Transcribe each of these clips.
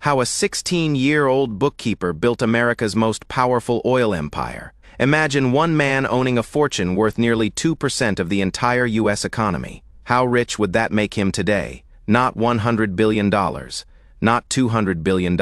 How a 16-year-old bookkeeper built America's most powerful oil empire. Imagine one man owning a fortune worth nearly 2% of the entire U.S. economy. How rich would that make him today? Not $100 billion. Not $200 billion.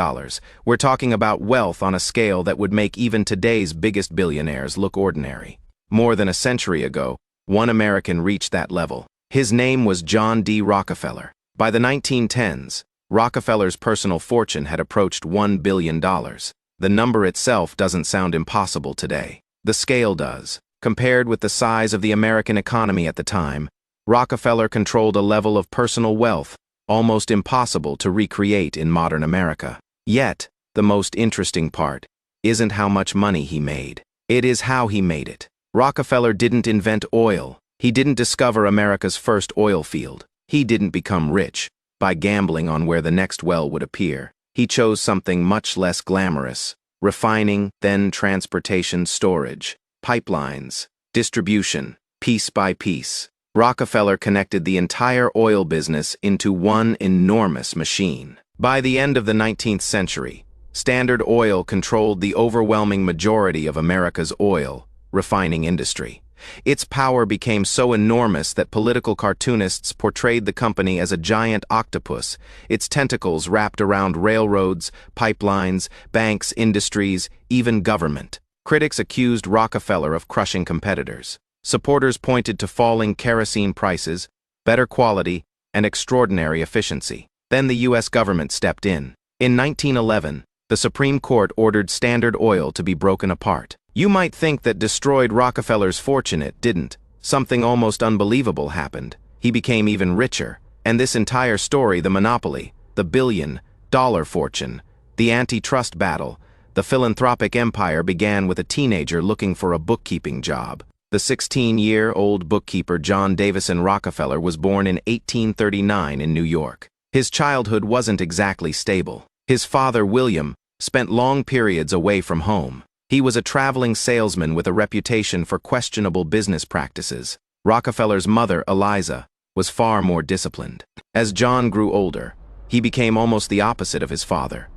We're talking about wealth on a scale that would make even today's biggest billionaires look ordinary. More than a century ago, one American reached that level. His name was John D. Rockefeller. By the 1910s, Rockefeller's personal fortune had approached $1 billion. The number itself doesn't sound impossible today. The scale does. Compared with the size of the American economy at the time, Rockefeller controlled a level of personal wealth almost impossible to recreate in modern America. Yet, the most interesting part isn't how much money he made. It is how he made it. Rockefeller didn't invent oil. He didn't discover America's first oil field. He didn't become rich by gambling on where the next well would appear. He chose something much less glamorous: refining, then transportation, storage, pipelines, distribution, piece by piece. Rockefeller connected the entire oil business into one enormous machine. By the end of the 19th century, Standard Oil controlled the overwhelming majority of America's oil refining industry. Its power became so enormous that political cartoonists portrayed the company as a giant octopus, its tentacles wrapped around railroads, pipelines, banks, industries, even government. Critics accused Rockefeller of crushing competitors. Supporters pointed to falling kerosene prices, better quality, and extraordinary efficiency. Then the U.S. government stepped in. In 1911, the Supreme Court ordered Standard Oil to be broken apart. You might think that destroyed Rockefeller's fortune. It didn't. Something almost unbelievable happened. He became even richer. And this entire story, the monopoly, the billion-dollar fortune, the antitrust battle, the philanthropic empire began with a teenager looking for a bookkeeping job. The 16-year-old bookkeeper John Davison Rockefeller was born in 1839 in New York. His childhood wasn't exactly stable. His father, William, spent long periods away from home. He was a traveling salesman with a reputation for questionable business practices. Rockefeller's mother, Eliza, was far more disciplined. As John grew older, he became almost the opposite of his father.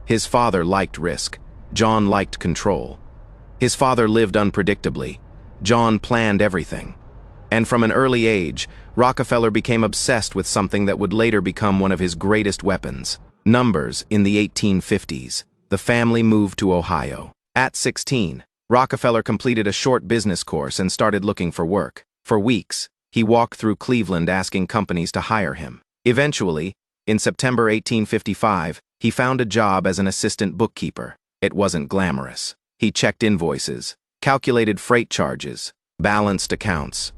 His father liked risk. John liked control. His father lived unpredictably. John planned everything. And from an early age, Rockefeller became obsessed with something that would later become one of his greatest weapons: numbers. In the 1850s, the family moved to Ohio. At 16, Rockefeller completed a short business course and started looking for work. For weeks, he walked through Cleveland asking companies to hire him. Eventually, in September 1855, he found a job as an assistant bookkeeper. It wasn't glamorous. He checked invoices, calculated freight charges, balanced accounts.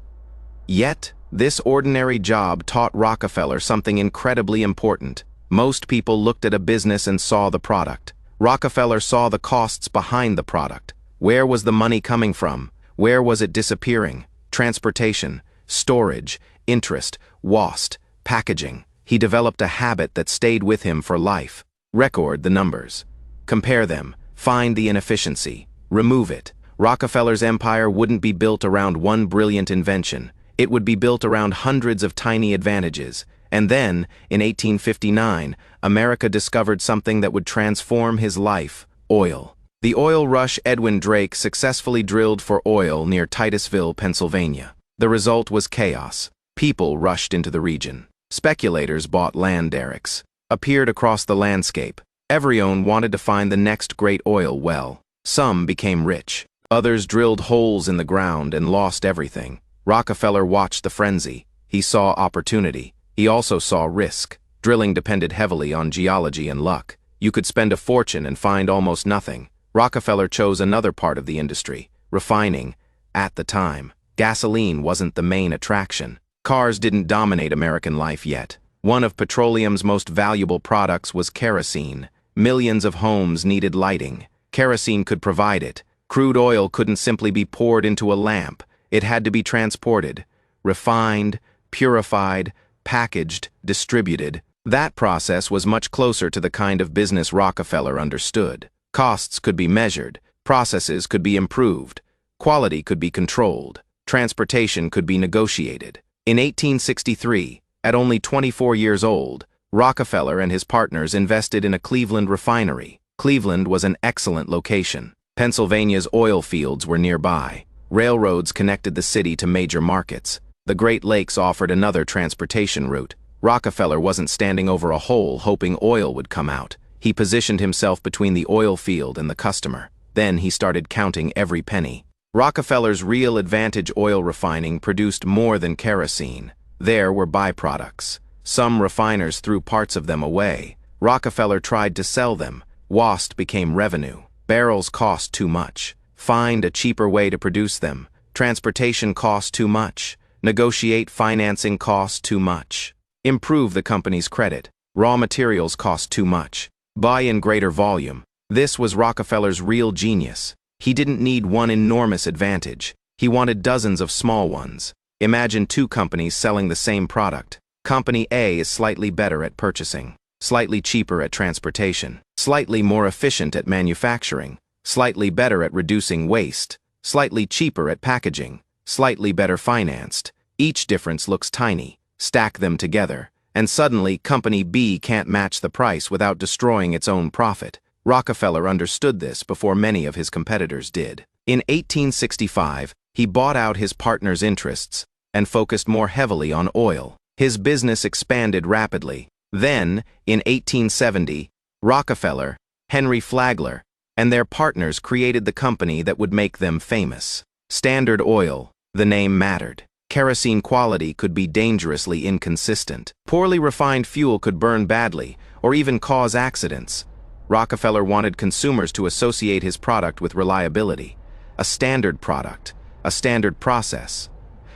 Yet, this ordinary job taught Rockefeller something incredibly important. Most people looked at a business and saw the product. Rockefeller saw the costs behind the product. Where was the money coming from? Where was it disappearing? Transportation, storage, interest, waste, packaging. He developed a habit that stayed with him for life. Record the numbers. Compare them. Find the inefficiency. Remove it. Rockefeller's empire wouldn't be built around one brilliant invention. It would be built around hundreds of tiny advantages. And then, in 1859, America discovered something that would transform his life: oil. The oil rush. Edwin Drake successfully drilled for oil near Titusville, Pennsylvania. The result was chaos. People rushed into the region. Speculators bought land derricks, appeared across the landscape. Everyone wanted to find the next great oil well. Some became rich. Others drilled holes in the ground and lost everything. Rockefeller watched the frenzy. He saw opportunity. He also saw risk. Drilling depended heavily on geology and luck. You could spend a fortune and find almost nothing. Rockefeller chose another part of the industry: refining. At the time, gasoline wasn't the main attraction. Cars didn't dominate American life yet. One of petroleum's most valuable products was kerosene. Millions of homes needed lighting. Kerosene could provide it. Crude oil couldn't simply be poured into a lamp. It had to be transported, refined, purified, packaged, distributed. That process was much closer to the kind of business Rockefeller understood. Costs could be measured, processes could be improved, quality could be controlled, transportation could be negotiated. In 1863, at only 24 years old, Rockefeller and his partners invested in a Cleveland refinery. Cleveland was an excellent location. Pennsylvania's oil fields were nearby. Railroads connected the city to major markets. The Great Lakes offered another transportation route. Rockefeller wasn't standing over a hole hoping oil would come out. He positioned himself between the oil field and the customer. Then he started counting every penny. Rockefeller's real advantage: oil refining produced more than kerosene. There were byproducts. Some refiners threw parts of them away. Rockefeller tried to sell them. Waste became revenue. Barrels cost too much. Find a cheaper way to produce them. Transportation cost too much. Negotiate financing cost too much. Improve the company's credit. Raw materials cost too much. Buy in greater volume. This was Rockefeller's real genius. He didn't need one enormous advantage. He wanted dozens of small ones. Imagine two companies selling the same product. Company A is slightly better at purchasing, slightly cheaper at transportation, slightly more efficient at manufacturing, slightly better at reducing waste, slightly cheaper at packaging, slightly better financed. Each difference looks tiny. Stack them together, and suddenly Company B can't match the price without destroying its own profit. Rockefeller understood this before many of his competitors did. In 1865, he bought out his partner's interests and focused more heavily on oil. His business expanded rapidly. Then, in 1870, Rockefeller, Henry Flagler, and their partners created the company that would make them famous. Standard Oil. The name mattered. Kerosene quality could be dangerously inconsistent. Poorly refined fuel could burn badly or even cause accidents. Rockefeller wanted consumers to associate his product with reliability. A standard product, a standard process,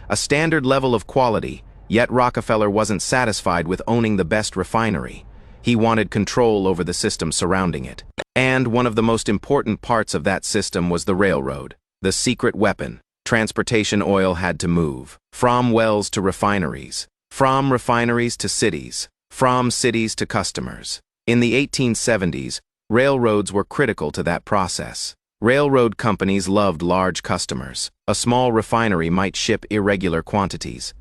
a standard level of quality. Yet Rockefeller wasn't satisfied with owning the best refinery. He wanted control over the system surrounding it. And one of the most important parts of that system was the railroad, the secret weapon. Transportation oil had to move. From wells to refineries. From refineries to cities. From cities to customers. In the 1870s, railroads were critical to that process. Railroad companies loved large customers. A small refinery might ship irregular quantities.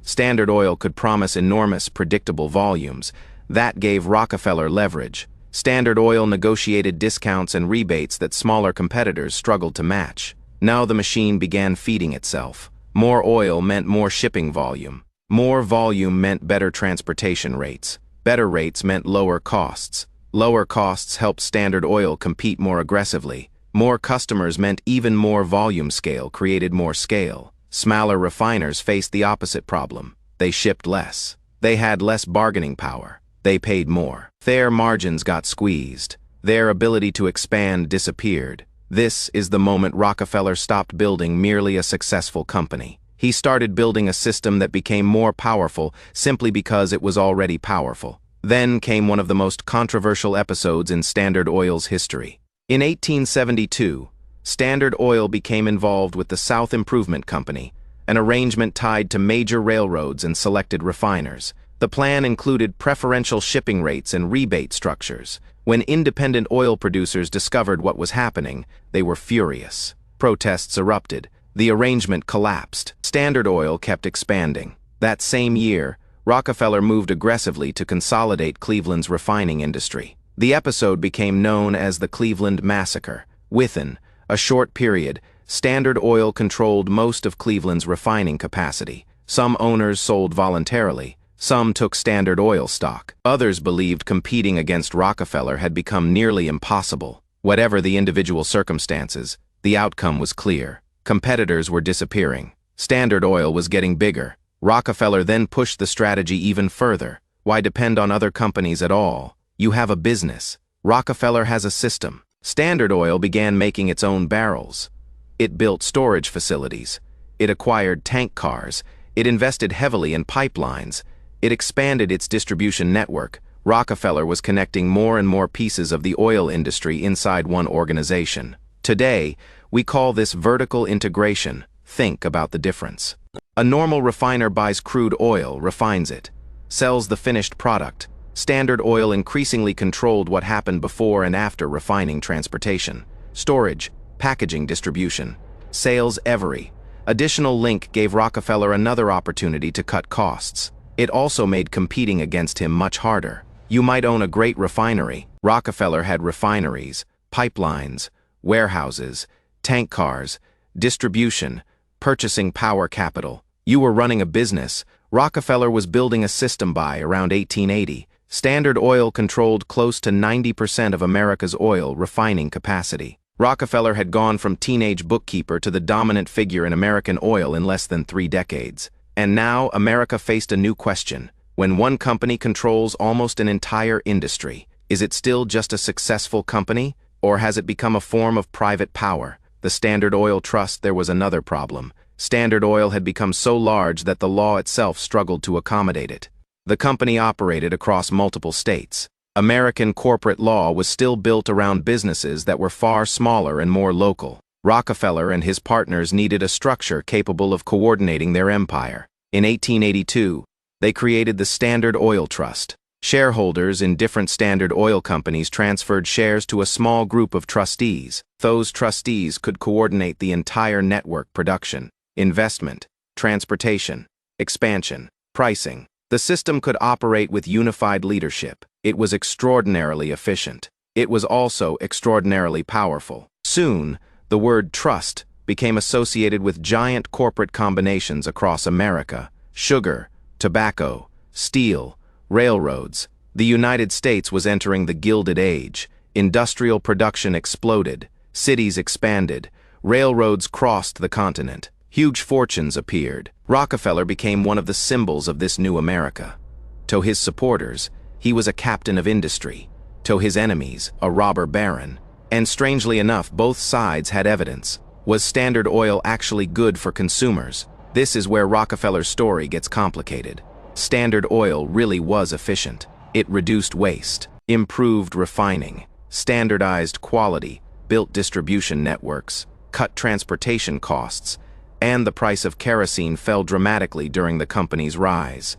Standard Oil could promise enormous, predictable volumes. That gave Rockefeller leverage. Standard Oil negotiated discounts and rebates that smaller competitors struggled to match. Now the machine began feeding itself. More oil meant more shipping volume. More volume meant better transportation rates. Better rates meant lower costs. Lower costs helped Standard Oil compete more aggressively. More customers meant even more volume. Scale created more scale. Smaller refiners faced the opposite problem. They shipped less. They had less bargaining power. They paid more. Their margins got squeezed. Their ability to expand disappeared. This is the moment Rockefeller stopped building merely a successful company. He started building a system that became more powerful simply because it was already powerful. Then came one of the most controversial episodes in Standard Oil's history. In 1872, Standard Oil became involved with the South Improvement Company, an arrangement tied to major railroads and selected refiners. The plan included preferential shipping rates and rebate structures. When independent oil producers discovered what was happening, they were furious. Protests erupted. The arrangement collapsed. Standard Oil kept expanding. That same year, Rockefeller moved aggressively to consolidate Cleveland's refining industry. The episode became known as the Cleveland Massacre. Within a short period, Standard Oil controlled most of Cleveland's refining capacity. Some owners sold voluntarily. Some took Standard Oil stock. Others believed competing against Rockefeller had become nearly impossible. Whatever the individual circumstances, the outcome was clear. Competitors were disappearing. Standard Oil was getting bigger. Rockefeller then pushed the strategy even further. Why depend on other companies at all? You have a business. Rockefeller has a system. Standard Oil began making its own barrels. It built storage facilities. It acquired tank cars. It invested heavily in pipelines. It expanded its distribution network. Rockefeller was connecting more and more pieces of the oil industry inside one organization. Today, we call this vertical integration. Think about the difference. A normal refiner buys crude oil, refines it, sells the finished product. Standard Oil increasingly controlled what happened before and after refining, transportation, storage, packaging, distribution, sales. Every additional link gave Rockefeller another opportunity to cut costs. it also made competing against him much harder. You might own a great refinery. Rockefeller had refineries, pipelines, warehouses, tank cars, distribution, purchasing power capital. You were running a business. Rockefeller was building a system by around 1880. Standard Oil controlled close to 90% of America's oil refining capacity. Rockefeller had gone from teenage bookkeeper to the dominant figure in American oil in less than 3 decades. And now America faced a new question. When one company controls almost an entire industry, is it still just a successful company, or has it become a form of private power? The Standard Oil Trust. There was another problem. Standard Oil had become so large that the law itself struggled to accommodate it. The company operated across multiple states. American corporate law was still built around businesses that were far smaller and more local. Rockefeller and his partners needed a structure capable of coordinating their empire. In 1882, they created the Standard Oil Trust. Shareholders in different Standard Oil companies transferred shares to a small group of trustees. Those trustees could coordinate the entire network: production, investment, transportation, expansion, pricing. The system could operate with unified leadership. It was extraordinarily efficient. It was also extraordinarily powerful. Soon, the word trust became associated with giant corporate combinations across America: sugar, tobacco, steel, railroads. The United States was entering the Gilded Age. Industrial production exploded. Cities expanded. Railroads crossed the continent. Huge fortunes appeared. Rockefeller became one of the symbols of this new America. To his supporters, he was a captain of industry. To his enemies, a robber baron. And strangely enough, both sides had evidence. Was Standard Oil actually good for consumers? This is where Rockefeller's story gets complicated. Standard Oil really was efficient. It reduced waste, improved refining, standardized quality, built distribution networks, cut transportation costs, and the price of kerosene fell dramatically during the company's rise.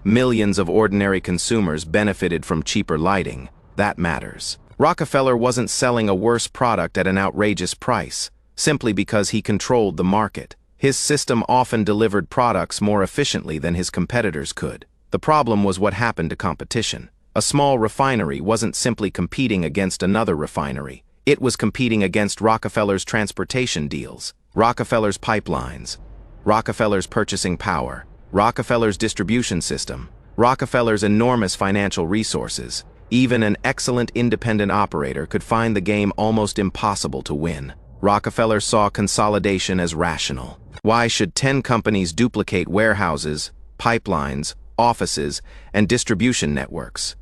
Millions of ordinary consumers benefited from cheaper lighting. That matters. Rockefeller wasn't selling a worse product at an outrageous price, simply because he controlled the market. His system often delivered products more efficiently than his competitors could. The problem was what happened to competition. A small refinery wasn't simply competing against another refinery. It was competing against Rockefeller's transportation deals, Rockefeller's pipelines, Rockefeller's purchasing power, Rockefeller's distribution system, Rockefeller's enormous financial resources. Even an excellent independent operator could find the game almost impossible to win. Rockefeller saw consolidation as rational. Why should 10 companies duplicate warehouses, pipelines, offices, and distribution networks?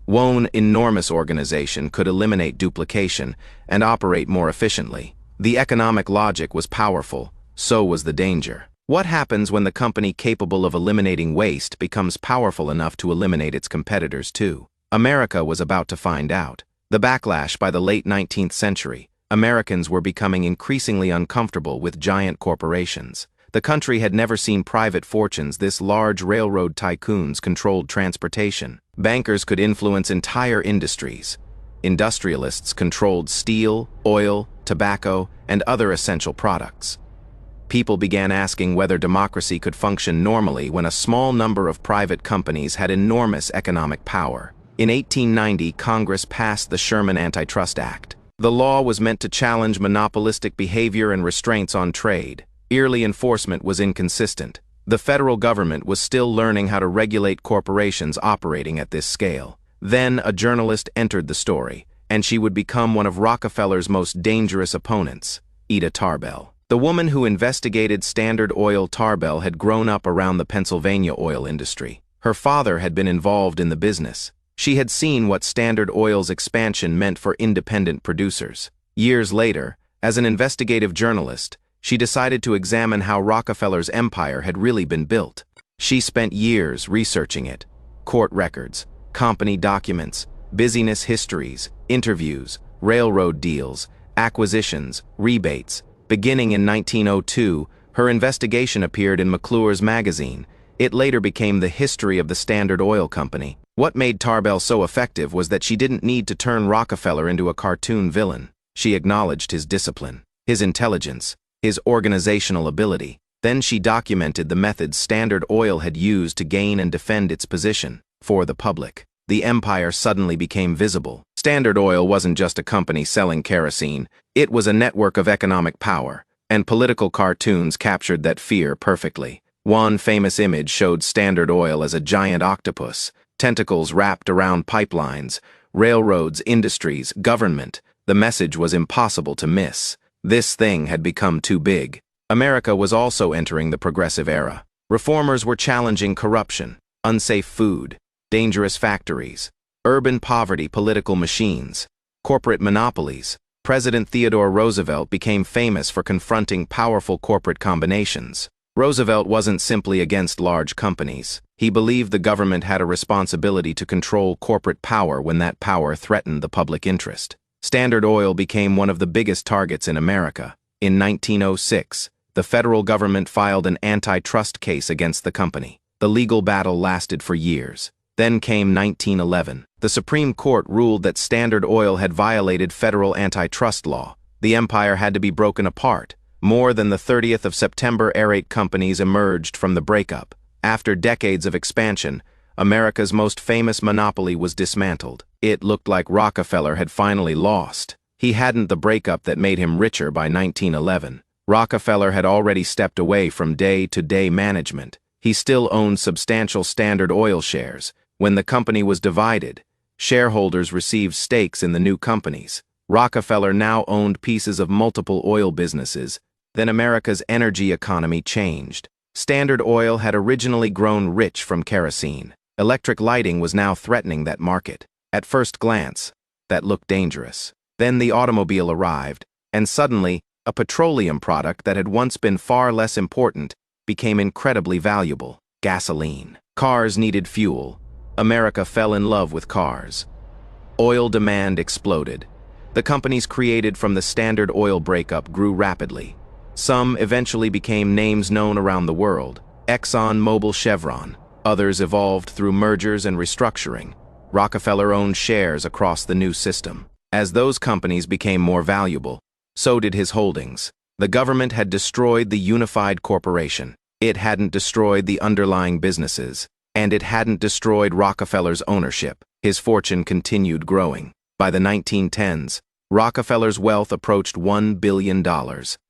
One enormous organization could eliminate duplication and operate more efficiently. The economic logic was powerful, so was the danger. What happens when the company capable of eliminating waste becomes powerful enough to eliminate its competitors too? America was about to find out. The backlash. By the late 19th century, Americans were becoming increasingly uncomfortable with giant corporations. The country had never seen private fortunes this large. Railroad tycoons controlled transportation. Bankers could influence entire industries. Industrialists controlled steel, oil, tobacco, and other essential products. People began asking whether democracy could function normally when a small number of private companies had enormous economic power. In 1890, Congress passed the Sherman Antitrust Act. The law was meant to challenge monopolistic behavior and restraints on trade. Early enforcement was inconsistent. The federal government was still learning how to regulate corporations operating at this scale. Then a journalist entered the story, and she would become one of Rockefeller's most dangerous opponents, Ida Tarbell. The woman who investigated Standard Oil. Tarbell had grown up around the Pennsylvania oil industry. Her father had been involved in the business. She had seen what Standard Oil's expansion meant for independent producers. Years later, as an investigative journalist, she decided to examine how Rockefeller's empire had really been built. She spent years researching it: court records, company documents, business histories, interviews, railroad deals, acquisitions, rebates. Beginning in 1902, her investigation appeared in McClure's magazine. It later became the history of the Standard Oil Company. What made Tarbell so effective was that she didn't need to turn Rockefeller into a cartoon villain. She acknowledged his discipline, his intelligence, his organizational ability. Then she documented the methods Standard Oil had used to gain and defend its position for the public. The empire suddenly became visible. Standard Oil wasn't just a company selling kerosene, it was a network of economic power, and political cartoons captured that fear perfectly. One famous image showed Standard Oil as a giant octopus, tentacles wrapped around pipelines, railroads, industries, government. The message was impossible to miss. This thing had become too big. America was also entering the progressive era. Reformers were challenging corruption, unsafe food, dangerous factories, urban poverty, political machines, corporate monopolies. President Theodore Roosevelt became famous for confronting powerful corporate combinations. Roosevelt wasn't simply against large companies. He believed the government had a responsibility to control corporate power when that power threatened the public interest. Standard Oil became one of the biggest targets in America. In 1906, the federal government filed an antitrust case against the company. The legal battle lasted for years. Then came 1911. The Supreme Court ruled that Standard Oil had violated federal antitrust law. The empire had to be broken apart. More than the 30th of September era 8 companies emerged from the breakup. After decades of expansion, America's most famous monopoly was dismantled. It looked like Rockefeller had finally lost. He hadn't the breakup that made him richer by 1911. Rockefeller had already stepped away from day-to-day management. He still owned substantial Standard Oil shares. When the company was divided, shareholders received stakes in the new companies. Rockefeller now owned pieces of multiple oil businesses. Then America's energy economy changed. Standard Oil had originally grown rich from kerosene. Electric lighting was now threatening that market. At first glance, that looked dangerous. Then the automobile arrived, and suddenly, a petroleum product that had once been far less important became incredibly valuable: gasoline. Cars needed fuel. America fell in love with cars. Oil demand exploded. The companies created from the Standard Oil breakup grew rapidly. Some eventually became names known around the world: Exxon, Mobil, Chevron. Others evolved through mergers and restructuring. Rockefeller owned shares across the new system. As those companies became more valuable, so did his holdings. The government had destroyed the unified corporation. It hadn't destroyed the underlying businesses, and it hadn't destroyed Rockefeller's ownership. His fortune continued growing. By the 1910s, Rockefeller's wealth approached $1 billion.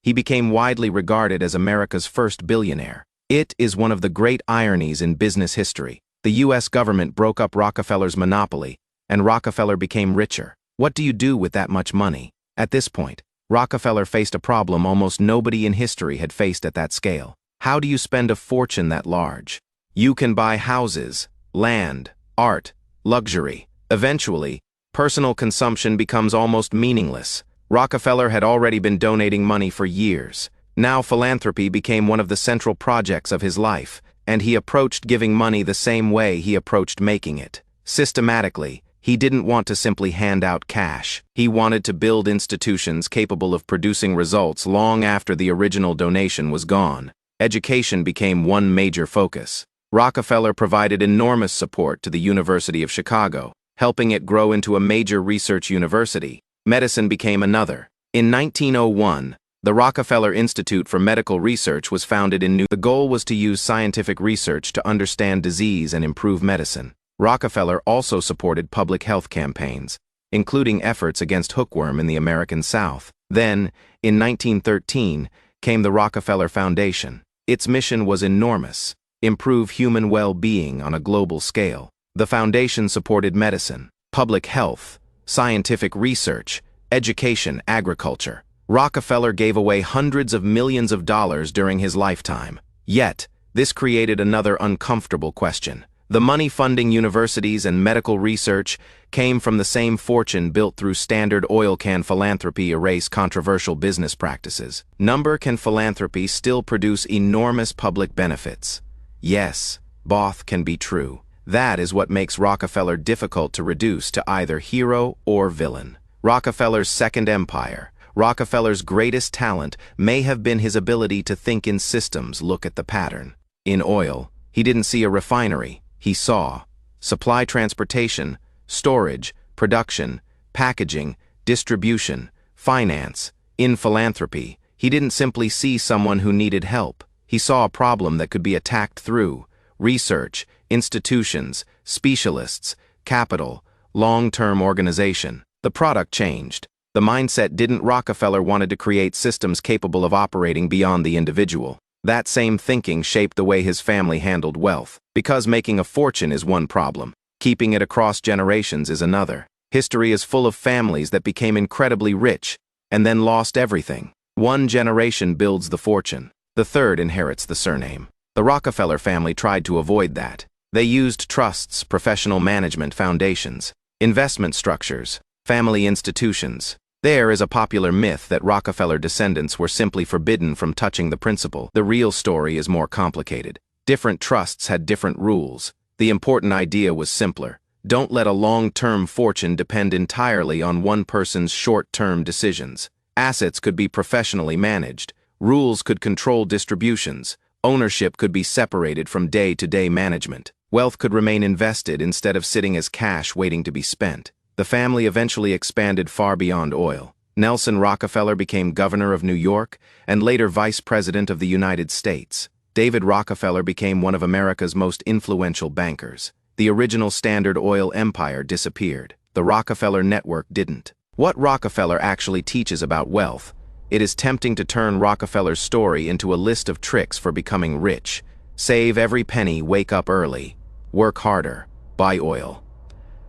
He became widely regarded as America's first billionaire. It is one of the great ironies in business history. The U.S. government broke up Rockefeller's monopoly, and Rockefeller became richer. What do you do with that much money? At this point, Rockefeller faced a problem almost nobody in history had faced at that scale. How do you spend a fortune that large? You can buy houses, land, art, luxury. Eventually, personal consumption becomes almost meaningless. Rockefeller had already been donating money for years. Now philanthropy became one of the central projects of his life, and he approached giving money the same way he approached making it. Systematically, he didn't want to simply hand out cash. He wanted to build institutions capable of producing results long after the original donation was gone. Education became one major focus. Rockefeller provided enormous support to the University of Chicago, helping it grow into a major research university. Medicine became another. In 1901, the Rockefeller Institute for Medical Research was founded in New York. The goal was to use scientific research to understand disease and improve medicine. Rockefeller also supported public health campaigns, including efforts against hookworm in the American South. Then, in 1913, came the Rockefeller Foundation. Its mission was enormous: improve human well-being on a global scale. The foundation supported medicine, public health, scientific research, education, agriculture. Rockefeller gave away hundreds of millions of dollars during his lifetime. Yet, this created another uncomfortable question. The money funding universities and medical research came from the same fortune built through Standard Oil. Can philanthropy erase controversial business practices? Can philanthropy still produce enormous public benefits? Yes, both can be true. That is what makes Rockefeller difficult to reduce to either hero or villain. Rockefeller's second empire. Rockefeller's greatest talent may have been his ability to think in systems. Look at the pattern. In oil, he didn't see a refinery. He saw supply, transportation, storage, production, packaging, distribution, finance. In philanthropy, he didn't simply see someone who needed help. He saw a problem that could be attacked through research, institutions, specialists, capital, long-term organization. The product changed. The mindset didn't. Rockefeller wanted to create systems capable of operating beyond the individual. That same thinking shaped the way his family handled wealth. Because making a fortune is one problem, keeping it across generations is another. History is full of families that became incredibly rich and then lost everything. One generation builds the fortune. The third inherits the surname. The Rockefeller family tried to avoid that. They used trusts, professional management foundations, investment structures, family institutions. There is a popular myth that Rockefeller descendants were simply forbidden from touching the principal. The real story is more complicated. Different trusts had different rules. The important idea was simpler. Don't let a long-term fortune depend entirely on one person's short-term decisions. Assets could be professionally managed. Rules could control distributions. Ownership could be separated from day-to-day management. Wealth could remain invested instead of sitting as cash waiting to be spent. The family eventually expanded far beyond oil. Nelson Rockefeller became governor of New York and later vice president of the United States. David Rockefeller became one of America's most influential bankers. The original Standard Oil empire disappeared. The Rockefeller network didn't. What Rockefeller actually teaches about wealth? It is tempting to turn Rockefeller's story into a list of tricks for becoming rich. Save every penny, wake up early, work harder, buy oil.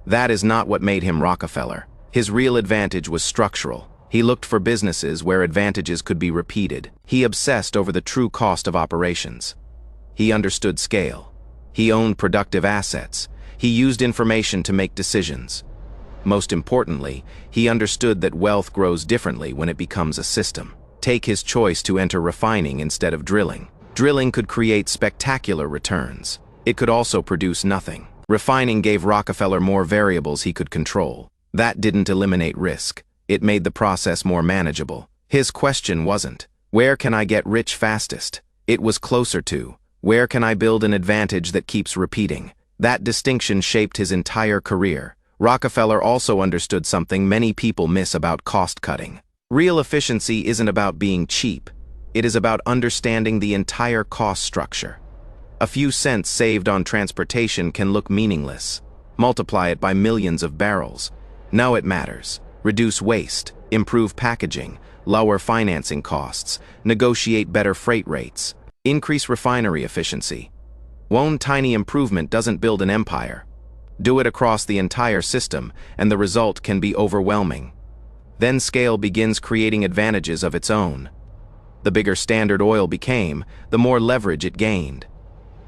That is not what made him Rockefeller. His real advantage was structural. He looked for businesses where advantages could be repeated. He obsessed over the true cost of operations. He understood scale. He owned productive assets. He used information to make decisions. Most importantly, he understood that wealth grows differently when it becomes a system. Take his choice to enter refining instead of drilling. Drilling could create spectacular returns. It could also produce nothing. Refining gave Rockefeller more variables he could control. That didn't eliminate risk. It made the process more manageable. His question wasn't, where can I get rich fastest? It was closer to, where can I build an advantage that keeps repeating? That distinction shaped his entire career. Rockefeller also understood something many people miss about cost-cutting. Real efficiency isn't about being cheap. It is about understanding the entire cost structure. A few cents saved on transportation can look meaningless. Multiply it by millions of barrels. No, it matters. Reduce waste, improve packaging, lower financing costs, negotiate better freight rates, increase refinery efficiency. One tiny improvement doesn't build an empire. Do it across the entire system, and the result can be overwhelming. Then scale begins creating advantages of its own. The bigger Standard Oil became, the more leverage it gained.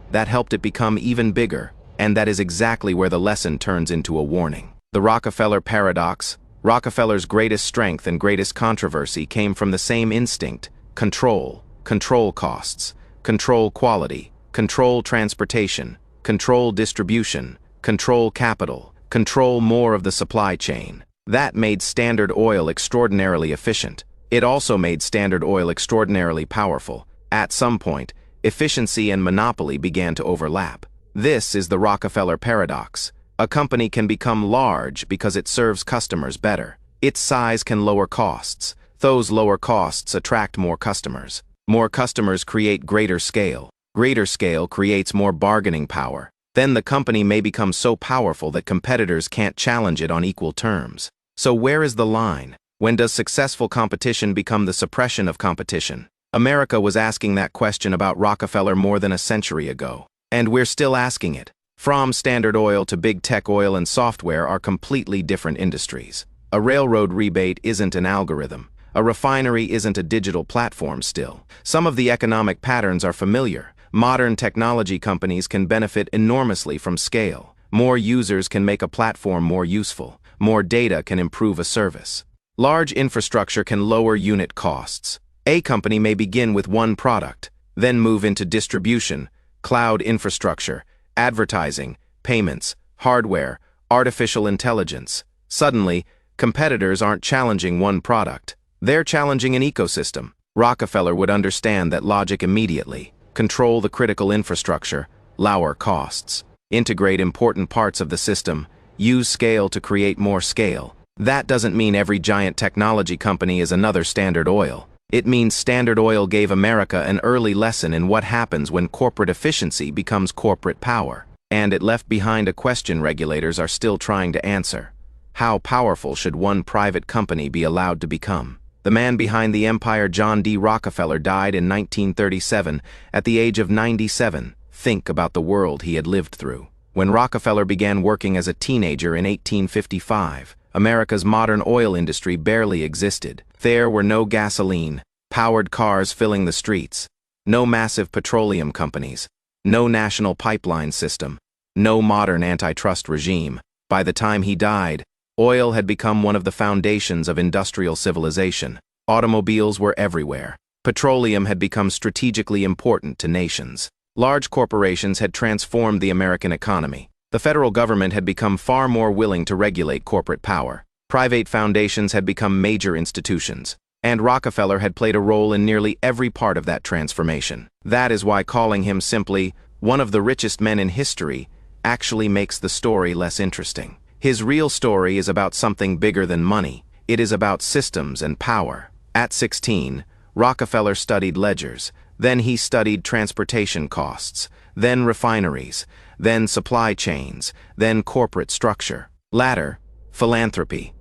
That helped it become even bigger, and that is exactly where the lesson turns into a warning. The Rockefeller paradox. Rockefeller's greatest strength and greatest controversy came from the same instinct: control. Control costs, control quality, control transportation, control distribution, control capital, control more of the supply chain. That made Standard Oil extraordinarily efficient. It also made Standard Oil extraordinarily powerful. At some point, efficiency and monopoly began to overlap. This is the Rockefeller paradox. A company can become large because it serves customers better. Its size can lower costs. Those lower costs attract more customers. More customers create greater scale. Greater scale creates more bargaining power. Then the company may become so powerful that competitors can't challenge it on equal terms. So where is the line? When does successful competition become the suppression of competition? America was asking that question about Rockefeller more than a century ago. And we're still asking it. From Standard Oil to big tech oil and software are completely different industries. A railroad rebate isn't an algorithm. A refinery isn't a digital platform still. Some of the economic patterns are familiar. Modern technology companies can benefit enormously from scale. More users can make a platform more useful. More data can improve a service. Large infrastructure can lower unit costs. A company may begin with one product, then move into distribution, cloud infrastructure, advertising, payments, hardware, artificial intelligence. Suddenly, competitors aren't challenging one product. They're challenging an ecosystem. Rockefeller would understand that logic immediately. Control the critical infrastructure, lower costs. Integrate important parts of the system. Use scale to create more scale. That doesn't mean every giant technology company is another Standard Oil. It means Standard Oil gave America an early lesson in what happens when corporate efficiency becomes corporate power. And it left behind a question regulators are still trying to answer. How powerful should one private company be allowed to become? The man behind the empire, John D. Rockefeller, died in 1937 at the age of 97. Think about the world he had lived through. When Rockefeller began working as a teenager in 1855, America's modern oil industry barely existed. There were no gasoline-powered cars filling the streets, no massive petroleum companies, no national pipeline system, no modern antitrust regime. By the time he died, oil had become one of the foundations of industrial civilization. Automobiles were everywhere. Petroleum had become strategically important to nations. Large corporations had transformed the American economy. The federal government had become far more willing to regulate corporate power. Private foundations had become major institutions. And Rockefeller had played a role in nearly every part of that transformation. That is why calling him simply one of the richest men in history actually makes the story less interesting. His real story is about something bigger than money. It is about systems and power. At 16, Rockefeller studied ledgers. Then he studied transportation costs, then refineries, then supply chains, then corporate structure. Latter, philanthropy.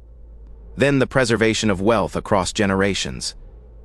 Then the preservation of wealth across generations.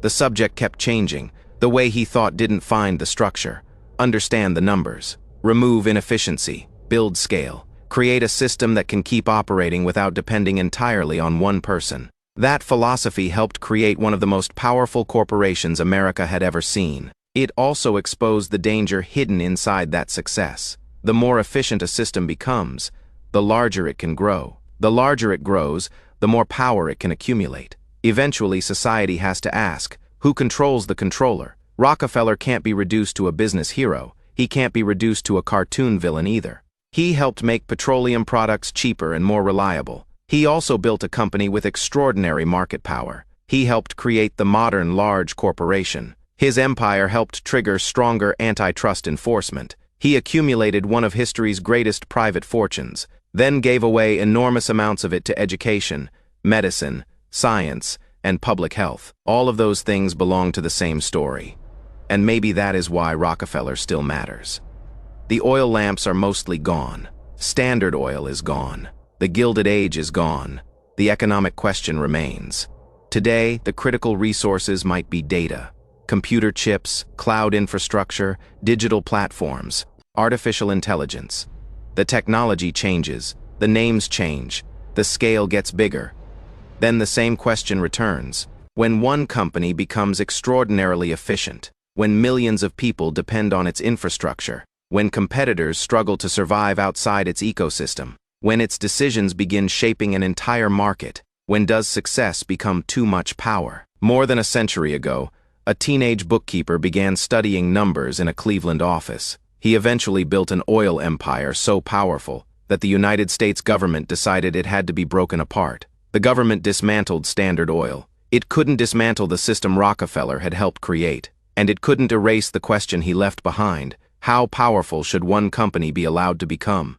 The subject kept changing. The way he thought didn't find the structure, understand the numbers, remove inefficiency, build scale, create a system that can keep operating without depending entirely on one person. That philosophy helped create one of the most powerful corporations America had ever seen. It also exposed the danger hidden inside that success. The more efficient a system becomes, the larger it can grow. The larger it grows, the more power it can accumulate. Eventually, society has to ask, who controls the controller? Rockefeller can't be reduced to a business hero. He can't be reduced to a cartoon villain either. He helped make petroleum products cheaper and more reliable. He also built a company with extraordinary market power. He helped create the modern large corporation. His empire helped trigger stronger antitrust enforcement. He accumulated one of history's greatest private fortunes, then gave away enormous amounts of it to education, medicine, science, and public health. All of those things belong to the same story. And maybe that is why Rockefeller still matters. The oil lamps are mostly gone. Standard Oil is gone. The Gilded Age is gone. The economic question remains. Today, the critical resources might be data, computer chips, cloud infrastructure, digital platforms, artificial intelligence. The technology changes, the names change, the scale gets bigger. Then the same question returns. When one company becomes extraordinarily efficient, when millions of people depend on its infrastructure, when competitors struggle to survive outside its ecosystem, when its decisions begin shaping an entire market, when does success become too much power? More than a century ago, a teenage bookkeeper began studying numbers in a Cleveland office. He eventually built an oil empire so powerful that the United States government decided it had to be broken apart. The government dismantled Standard Oil. It couldn't dismantle the system Rockefeller had helped create, and it couldn't erase the question he left behind: how powerful should one company be allowed to become?